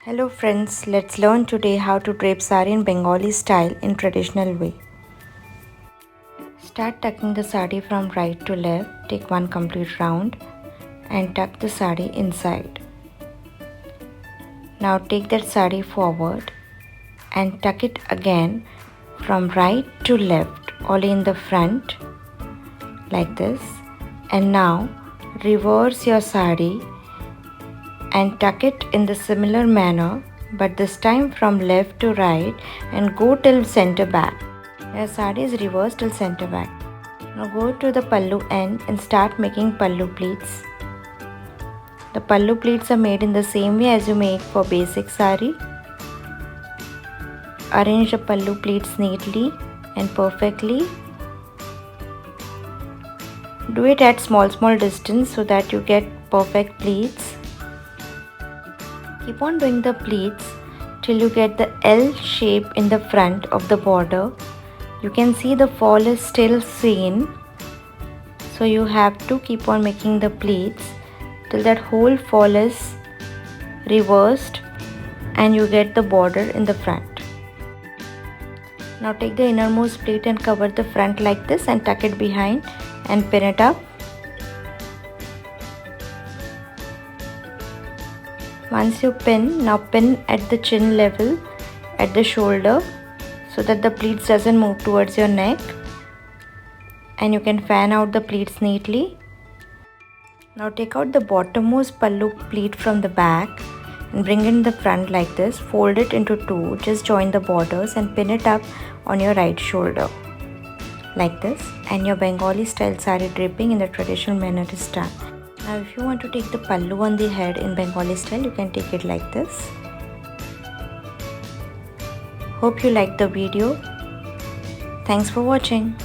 Hello friends, let's learn today how to drape sari in Bengali style in traditional way. Start tucking the sari from right to left, take one complete round and tuck the sari inside. Now take that sari forward and tuck it again from right to left, only in the front like this. And now reverse your sari and tuck it in the similar manner, but this time from left to right and go till center back. Your sari is reversed till center back. Now go to the pallu end and start making pallu pleats. The pallu pleats are made in the same way as you make for basic sari. Arrange the pallu pleats neatly and perfectly. Do it at small distance so that you get perfect pleats. Keep on doing the pleats till you get the L shape in the front of the border. You can see the fall is still seen, so you have to keep on making the pleats till that whole fall is reversed and you get the border in the front. Now take the innermost pleat and cover the front like this and tuck it behind and pin it up. Once you pin, now pin at the chin level at the shoulder so that the pleats doesn't move towards your neck, and you can fan out the pleats neatly. Now take out the bottommost pallu pleat from the back and bring it in the front like this. Fold it into two, just join the borders and pin it up on your right shoulder like this, and your Bengali style sari draping in the traditional manner is done. Now if you want to take the pallu on the head in Bengali style, you can take it like this. Hope you liked the video. Thanks for watching.